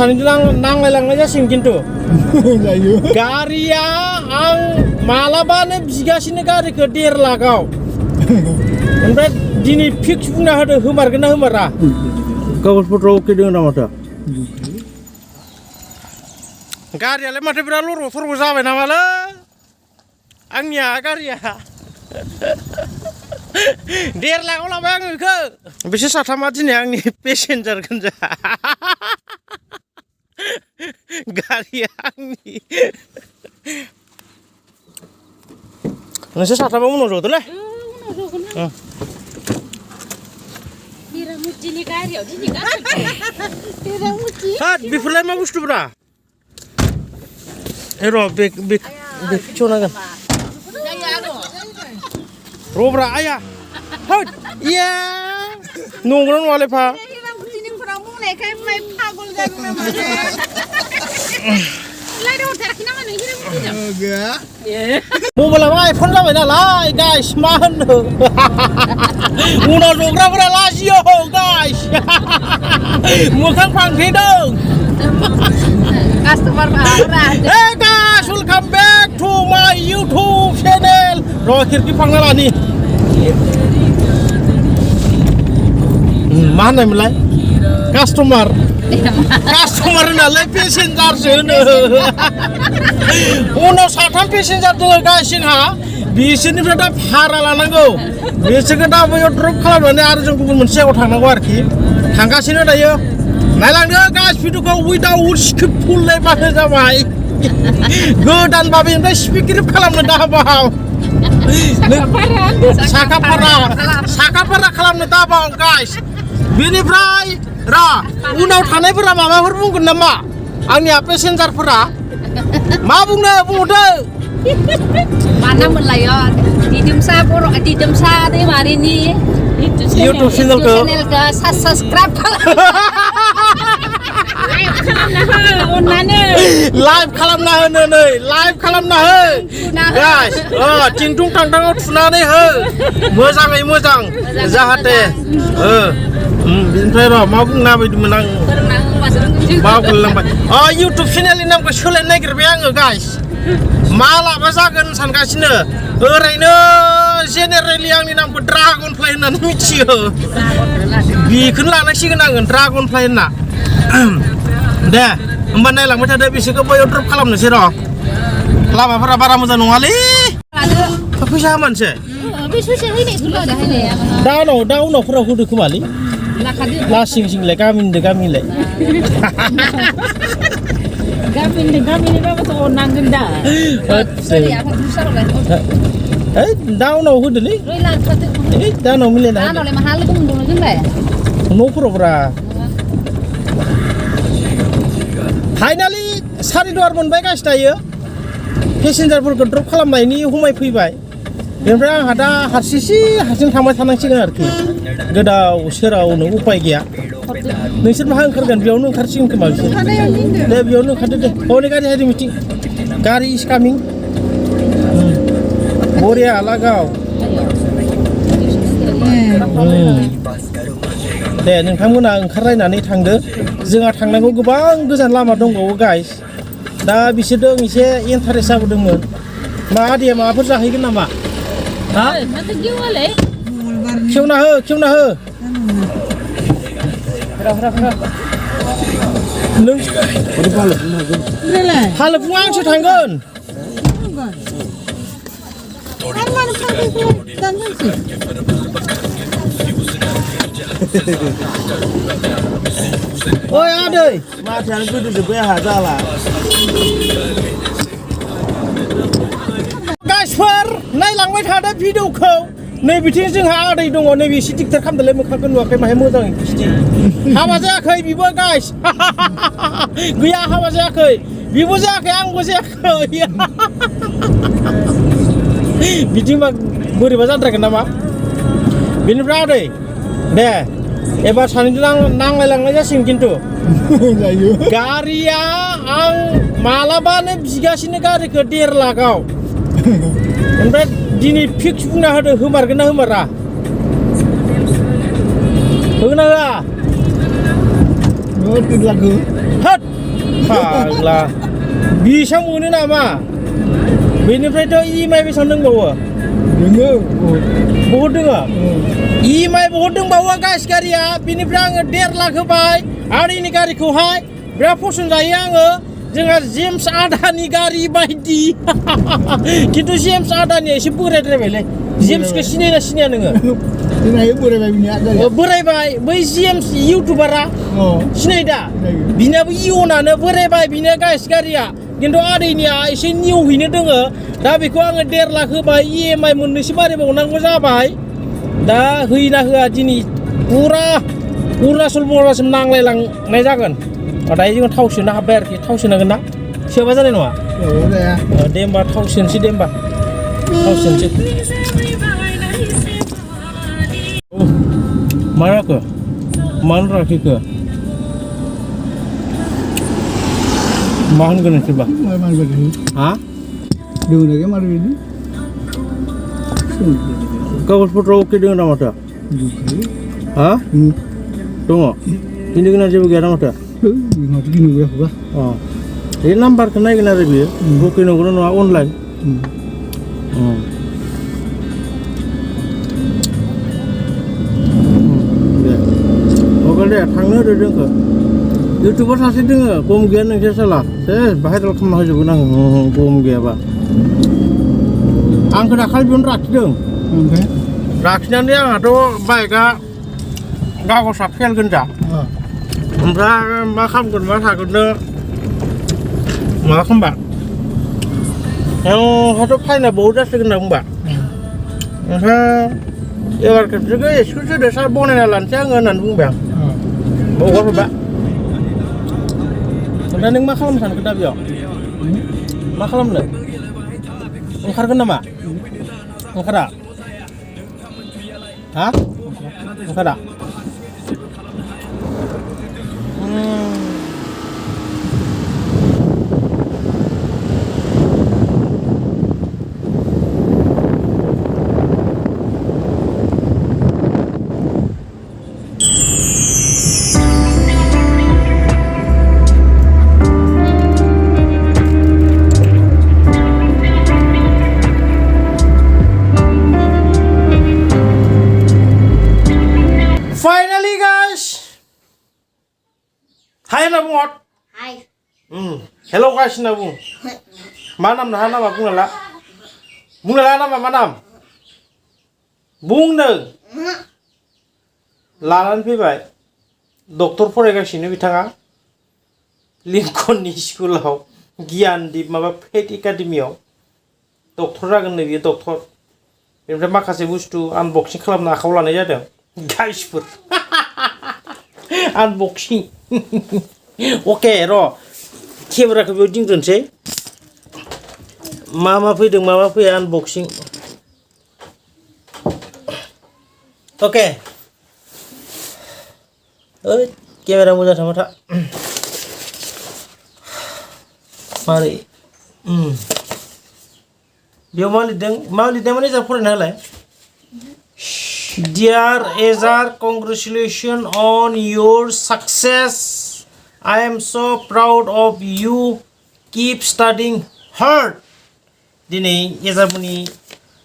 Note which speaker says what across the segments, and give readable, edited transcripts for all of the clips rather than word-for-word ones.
Speaker 1: सानैजों नांलायलांनाय जासिगोन खिन्थु गारिया आं मालाबानो बिगासिनो गारिखौ 1.5 लाखआव ओमफ्राय दिनै फिक्स बुंना होदो होमारगोन ना होमारा कागज पत्र अके दङ ना माथो गारियालाय माथो बिराद लर' थरबो जाबाय नामालै आंनिया गारिया 1.5 लाखआव लाबाय आङो बेखौ बिसोर साथामा दिनै आंनि पेसेन्जार गोनजा गारिया आंनि नोंसोर साथामा उनाव जदोलै बेफोरलाय मा बुस्थुब्रा र' बेग खेवनांगोन र'ब्रा आया होद इया नंगौना नङालै फा मबाइलाबो आइफन जाबाय नालाय गाइस मा होनो उनाव जग्राफोरा लाजियो गाइस मोखां फांथेदों Hey guys, welcome back to my YouTube channel. र' खिरखि फांना लानि मा होननायमोनलाय कास्टमार होनालाय पेसेन्जारसो होनो उनाव 3 पेसेन्जार दङ गाइस जोंहा बिसोरनिफ्राय दा भारा लानांगौ बिसोरखौ दा बैयाव ड्रप खालामनानै आरो जों गुबुन मोनसे जायगायाव थांनांगौ आरोखि थांगासिनो दायो नायलांदो गाइस भिडिअखौ उइदाउट स्क्रिप्ट फुललायबानो जाबाय गोदान बाबेनिफ्राय स्पिकिर खालामनो दाबाव साखाफारा खालामनो दाबाव गाइस बेनिफ्राय र' उनाव थानायफोरा माबाफोर बुंगोन नामा आंनिया पेसेन्जारफोरा मा बुंहरदो
Speaker 2: mana melayo didemsa दैमारिनि
Speaker 1: YouTube channelखौ
Speaker 2: subscribe
Speaker 1: live खालामना हो गाइस टिंटुं टांटांआव थुनानै हो मोजाङै मोजां जाहाथे बिनिफ्राय र' मा बुंनो नागिरदोंमोन आं बावगारलांबाय YouTube चेनेलनि नामखौ सोलायनो नागिरबाय आङो गाइस मा लाबा जागोन सानगासिनो ओरैनो जेनेरेलि आंनि नामखौ ड्रागन फ्लाइ होननानै मिथियो बेखौनो लानांसिगोन आङो ड्रागन फ्लाइ होनना दे होमबा नायलांबाय थादो बिसोरखौ बैयाव ड्रप खालामनोसै र' लामाफोरा बारा मोजां नङालै फैसा होमानोसै दा उनावफोराव होदो खोमालै लासिं सिंलाय गामिनिलाय गामिनिबाबोथ' अननांगोन दा दा उनाव होदोलै दा उनाव मिलायना न'फोरावब्रा फाइनालि 4.5 मोनबाय गाइस दायो पेसेन्जारफोरखौ ड्रप खालामनायनि समाय फैबाय बेनिफ्राय आंहा दा हारसिं थांबाय थानांसिगोन आरोखि गोदाव सोरावनो उपाय गैया नोंसोर माहा ओंखारगोन बेयावनो ओंखारसिगोन खोमा बिसोर दे बेयावनो ओंखारदो दे हनै गारि हायदो मिटिं गारि इज कामिं बरिया लागाव दे नोंथांमोना ओंखारलायनानै थांदो जोंहा थांनांगौ गोबां गोजान लामा दंबावो गाइस दा बिसोरजों एसे इन्टारेस्ट जाबोदोंमोन मा आदैया माबाफोर जाहैगोन नामा हा खेवना हो नों हालोफुङा आंसो थांगोन ओइ आदै माथोआनो गोदोजोब्बाय आंहा जाला गाइसफोर नायलांबाय थादो भिडिअखौ नै बिथिं जोंहा आदै दङ नैबे एसे दिगदार खालामदोंलै मोखांखौ नुवाखै माहाय मोजाङै खिथि हाबा जायाखै बिबो गाइस गैया हाबा जायाखै बिबो जायाखै आंबो जायाखै बिदिबा बोरैबा जाद्रायगोन नामा बेनिफ्राय आदै दे एबार सानैजों नांलायलांनाय जासिगोन खिन्थु गारिया आं मालाबानो बिगासिनो गारिखौ 1.5 लाखआव ओमफ्राय दिनै फिक्स बुंना होदो होमारगोन ना होमारा होगोन ना होआ 3 लाख होद फाग्ला बेसेबां मोनो नामा बेनिफ्रायथ' EMI बेसेबां दंबावो
Speaker 3: दोङो
Speaker 1: बहुद दङ EMI बहुद दंबावो गाइस गारिया बिनिफ्राय आङो 1.5 लाख होबाय आदैनि गारिखौहाय बिराद फसन जायो आङो जोंहा जेम्स आदानि गारि बायदि खिन्थु जेम्स आदानिया एसे बोरायद्रायबायलै जेम्सखौ सिनायना सिनाया नोङो
Speaker 3: सिनायो बोरायबाय बिनिया गारिया
Speaker 1: बोरायबाय बै जेम्स इउटुबारा सिनाय दा बिनाबो इयनानो बोरायबाय बिनो गाइस गारिया खिन्थु आदैनिया एसे निउहैनो दोङो दा बेखौ आङो 1.5 लाख होबाय EMI मोननैसो बारायबावनांगौ जाबाय दा होयोना होआ दिनै पुरा अरुणाचल बर्डारसिम नांलायलांनाय जागोन दायो जोङो थाव सोनो हाबबाय आरोखि थाव सोनांगोन ना सोआबा जानाय नङा
Speaker 3: जाया
Speaker 1: दे होमबा थाव सोनोसै दे होमबा थाव सोनोसै मा जाखो मानो राखिखो मा होनगोन नोंसोरबा
Speaker 3: मार बायदि
Speaker 1: हा
Speaker 3: दोङो मार बायदि
Speaker 1: कागजपत्र अके दङ ना माथो हा दङ खिन्थु गोनां जेबो गैया ना माथो
Speaker 3: माथो गिनो गैयाखौबा
Speaker 1: बे नाम्बारखौ नायगोन आरो बियो अके नंगौना नङा अनलाइन दे अके दे थांनो होदो जोंखौ इउटुबार सासे दोङो गम गैया नोंसोर साला सेस भाइरेल खालामना होजोबगोन आं गम गैयाबा आंखौ दाखालि बेयावनो लाखिदों
Speaker 3: ओमफ्राय
Speaker 1: लाखिनानै आंहाथ' बाइकआ कागजआ फेल गोजा ओमफ्राय मा खालामगोन मा थागोननो माबा खालामबा आंहाथ' फाइना बहुद जासिगोन होनना बुंबा ओमफ्राय एबार खेबसेखौ एक्सकिउस होदो सार बनायना लानोसै आङो होननानै बुंबाय आं हगारहरबा ओमफ्राय नों मा खालामनो सानखो दा बेयाव मा खालामनो ओंखारगोन नामा ओंखारा हा ओंखारा Finally guys Hai na bungot
Speaker 2: Hai
Speaker 1: Hello guys na bung Manam na nama bunala Bunala nama manam Bung neng Lalan फैबाय डक्टर फरायगासिनो बिथाङा लिंकननि स्कुलाव गियानदीप माबा फेट एकाडेमियाव डक्टर जागोन नो बियो डक्टर बेनिफ्राय माखासे बुस्थु आनबक्सिं खालामनो आखायाव लानाय जादों गाइसफोर आनबक्सिं अके र' केमेराखौ बेयाव दिंग्रोनोसै मा फैदों मा फैया आनबक्सिं अके ओइ केमेरा मोजां थांबाय था मारै बेयाव मा लिरदों माने जा फरायना होलाय Dear Azar, congratulations on your success. I am so proud of you. Keep studying hard. Dini Azar muni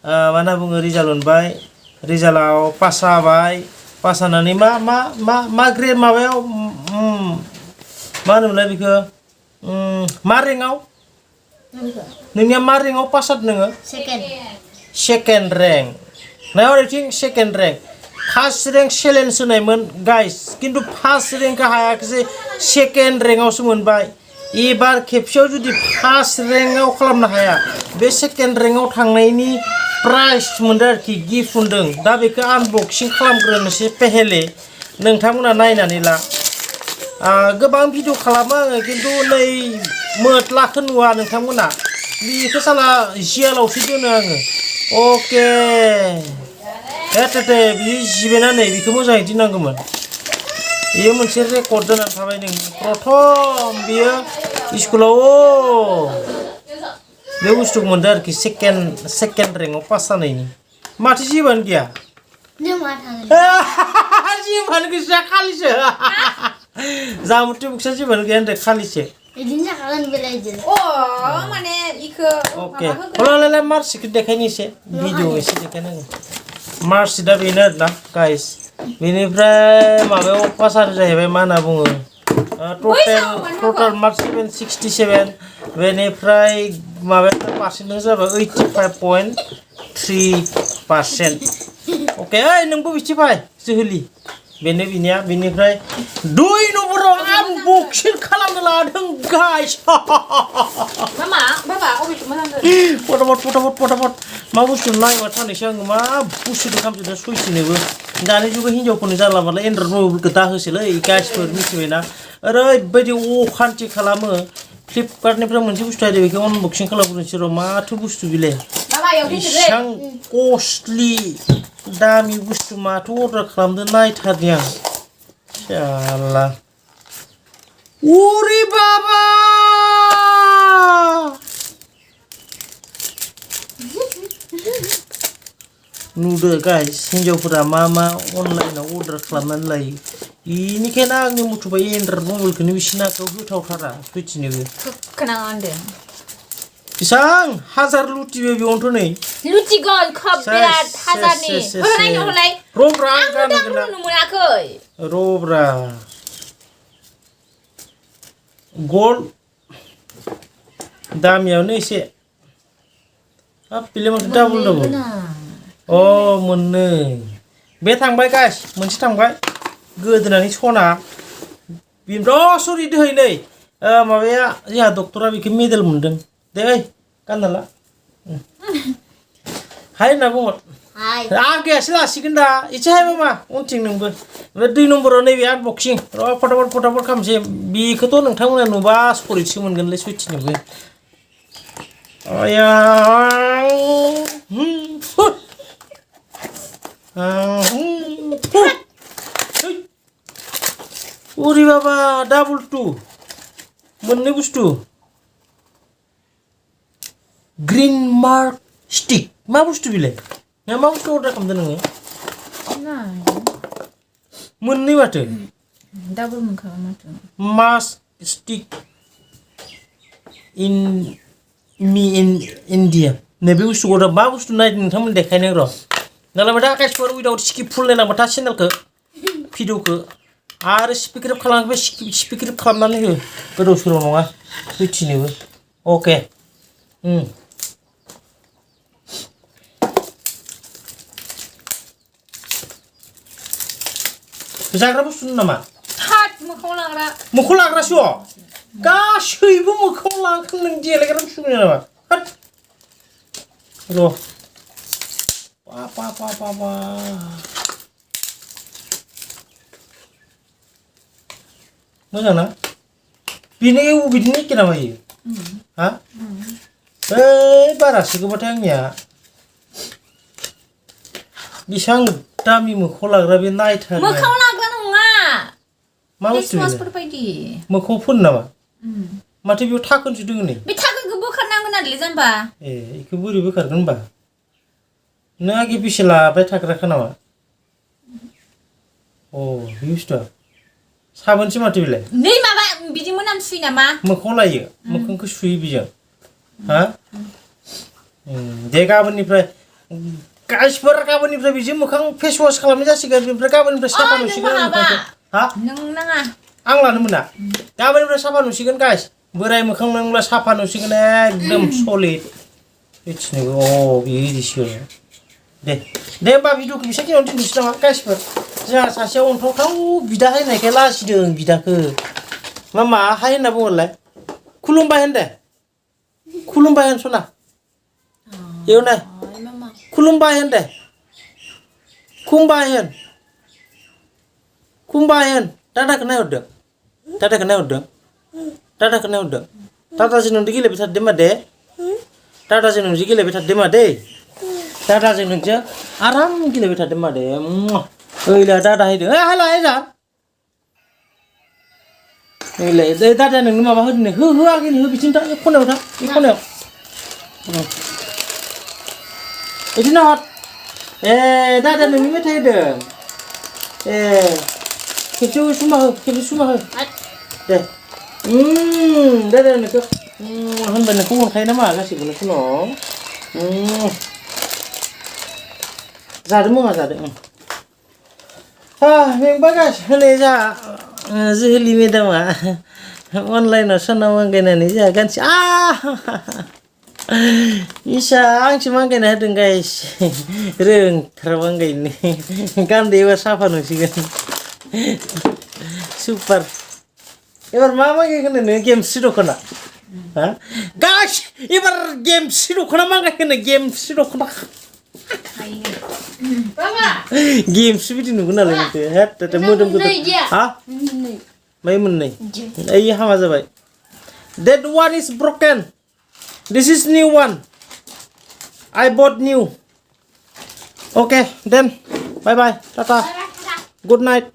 Speaker 1: mana bunga result moनबाय रिजाल्टआव पास जाबाय पास जानानै मा ग्रेड माबायाव मा होनोमोनलाय बेखौ मा रेंकआव नोंनिया मा रेंकआव पास जादों नोङो second rank Now I think second rank. First rank challenge होनायमोन guys. किन्तु first rank हायाखैसै second rank आवसो मोनबाय. एबार खेबसेयाव जुदि first rank आव खालामनो हाया बे second rank आव थांनायनि प्राइज मोनदों आरोखि गिफ्ट मोनदों. दा बेखौ आनबक्सिं खालामग्रोनोसै पेहेले नोंथांमोना नायनानै ला. गोबां भिडिअ खालामो आङो किन्तु नै मोटलाखौ नुवा नोंथांमोना. बेखौ साला जियालावसो दोनो आङो. ओके बे जिबेना नै बेखौ मोजाङै दिननांगौमोन बेयो मोनसे रेकर्ड दोननानै थाबाय नोंनि प्रथम बेयो स्कुलाव बे बुस्थुखौ मोनदों आरोखि सेकेन्ड रेंकआव पास जानायनि माथो जिबानो गैया जिबानो गैया खालिसो जामुट्रि बुकसा जेबो गैया होनदो खालिसो
Speaker 4: बिदिनो जाखागोन बेलाय बिदिनो
Speaker 2: माने इखो
Speaker 1: ओके होलालाय मार्सिखौ देखायनि एसे भिडिअ एसे देखायनांगौ मार्सि दा बेनो आरोना गाइस बेनिफ्राय माबायाव पासार जाहैबाय मा होनना बुङो टटेल मार्क्स 767 बेनिफ्राय माबाया पार्सेन्टेज जाबाय 85.3%। ओके ओइ नोंबो बिथि फाय जोहोलि बेनो बिनिया बेनिफ्राय 2 नम्बराव आनबक्सिं खालामनो लादों गाइस
Speaker 2: मामा बाबा अबेखौ मोजां
Speaker 1: फटाफट मा बुस्थु नायबा थानैसो आङो मा बुस्थुखौ खालामजोबदों सयथिनोबो दानि जुगाव हिनजावफोरनि जानला मानला एन्ड्रइड मबाइलखौ दाहोसैलै गाइसफोर मिथिबायना ओरैबायदि अखान्थि खालामो फ्लिपकार्टनिफ्राय मोनसे बुस्थु आयदो बेखौ आनबक्सिं खालामग्रोनोसै र' माथो बुस्थु बिलाय इसां कस्टलि दामि बुस्थु माथो अर्डार खालामदों नायथारनि आं शाला उरि बाबा नुदो गाइस हिनजावफोरा मा अनलाइनाव अर्डार खालामनानै लायो बेनिखायनो आंनि मथेबा एन्ड्रइड मबाइलखौनो बिसिनि आखायाव होथावथारा सयथिनोबो
Speaker 2: खोनांदों
Speaker 1: बेसां हाजार लुटिबो बेयावनोथ' नै
Speaker 2: लुटि गल खब बिराद हाजारनि नायनो हलाय
Speaker 1: रब्रा आं
Speaker 2: आं
Speaker 1: गाननो
Speaker 2: मोनाखै
Speaker 1: रब्रा गल्ड दामियावनो एसे हाब बिले मोनसे डाबल अ मोननै बे थांबाय गाइस मोनसे थांबाय गोदोनानि सना बेनिफ्राय सरि दोहै नै माबाया जोंहा डक्टरा बेखौ मेडेल मोनदों दे ओइ गानना ला हाय होनना बुङो आगैयासो लासिगोन दा एसे हाय मामा उनथिं नोंबो ओमफ्राय 2 नम्बराव नैबे आनबक्सिं र' फटाफट खालामसै बेखौथ' नोंथांमोना नुबा सरिसो मोनगोनलै सयथिनोबो आया उरि बाबा डाबल 2 मोननै बुस्थु ग्रीन मार्क स्टिक मा बुस्थु बिलाय मा बुस्थु अर्डार खालामदों नोङो मोननै माथो
Speaker 2: डाबल मोनखागोन माथो
Speaker 1: मास्क स्टिक इन इन्डिया नैबे बुस्थुखौ मा बुस्थु नायदों नोंथांमोन देखायनो र' नालाय आकाशफोर उइदाउट स्किप फुललायलांबाथा चेनेलखौ भिडिअखौ आरो स्पिक्राइब खालामनानै स्पिक्राइब खालामनानै हो गोदाव सोराव नङा मिथिनोबो अके जाग्रा बुस्थु नामा
Speaker 2: थाट
Speaker 1: मोखां लाग्रासो गासैबो मोखां लांखों नों देलायग्रा बुस्थु नामा र' बा मोजां ना बेनो बिदिनो एखे नामा इयो हा ओइ बारासो गोबाथाय आंनिया बेसां दामि मोखां लाग्रा बे नायथार
Speaker 2: मोखां लाग्रा नङा
Speaker 1: मा बुस्थु
Speaker 2: फेसवासफोर बायदि
Speaker 1: मोखां फोन नामा माथो बेयाव थाखोनसो दोङो नै
Speaker 2: बे थाखोखौ बोखारनांगोन आरोलै जाम्बा
Speaker 1: ए बेखौ बोरै बोखारगोन होनबा नों आगे बेसे लाबाय थाग्राखा नामा अ बे बुस्थुआ साबोनसो माथो बेलाय
Speaker 2: नै माबा बिदि मोनामसुयो नामा
Speaker 1: मोखाङाव लायो मोखांखौ सुयो बेजों हा दे गाबोननिफ्राय गाइसफोर गाबोननिफ्राय बिजों मोखां फेस वास खालामनाय जासिगोन बेनिफ्राय गाबोननिफ्राय साफा नुसिगोन हा
Speaker 2: नों नाङा
Speaker 1: आं लानो मोना गाबोननिफ्राय साफा नुसिगोन गाइस बोराय मोखां नोंब्ला साफा नुसिगोन एकदम सलिड मिथिनोबो बिदिसो दे होमबा भिडिअखौ बिसाखिनियावनो दोननोसै नामा गाइसफोर जोंहा सासेया अनथावथाव बिदा होननायखाय लासिदों बिदाखौ मा हाय होनना बुङोलाय खुलुमबाय होन दे खुलुमबाय होन सना इयाव नाय खुलुमबाय होन दे खुमबाय होन दादाखौ नायहरदों दादाजों नोंजों गेलेबाय थादो मा दे दादाजों नोंजों गेलेबाय थादो मा दे दादाजों नोंजों आराम गेलेबाय थादो मा दे ओइला दादा हैदों हायला जा ओइलाय दादा नोंनो माबा होदों हो आगैनो हो बिथिं था खनायाव था बे खनायाव बिदिनो हर ए दादा नोंनि मेथाइ होदों ए खेबसेयाव सुमा हो खेबसे सुमा हो दे दे दे नोंखौ होनबाय नोंखौ मोनखायो नामा गासिबो नोंखौ जादों मुङा जादों मेंबा गासि होनाय जा जोहोलि मेदामा अनलाइनाव सना मांगायनानै जोंहा गानसै इसा आंसो मांगायना होदों गाइस रोंथारा मांगायनो गानदो एबार साफा नुसिगोन सुपार एबार मा मांगायगोन नोङो गेमस्रि दख'ना गाइस एबार गेमस्रि दख'ना मांगायगोन गेमस्रि दख'ना गेमस्रि बिदि नुगोन नालाय नोंखो हेट मोदोम हा माय मोननै ओइ हामा जाबाय that one is broken this is new one I bought new okay then bye bye tata good night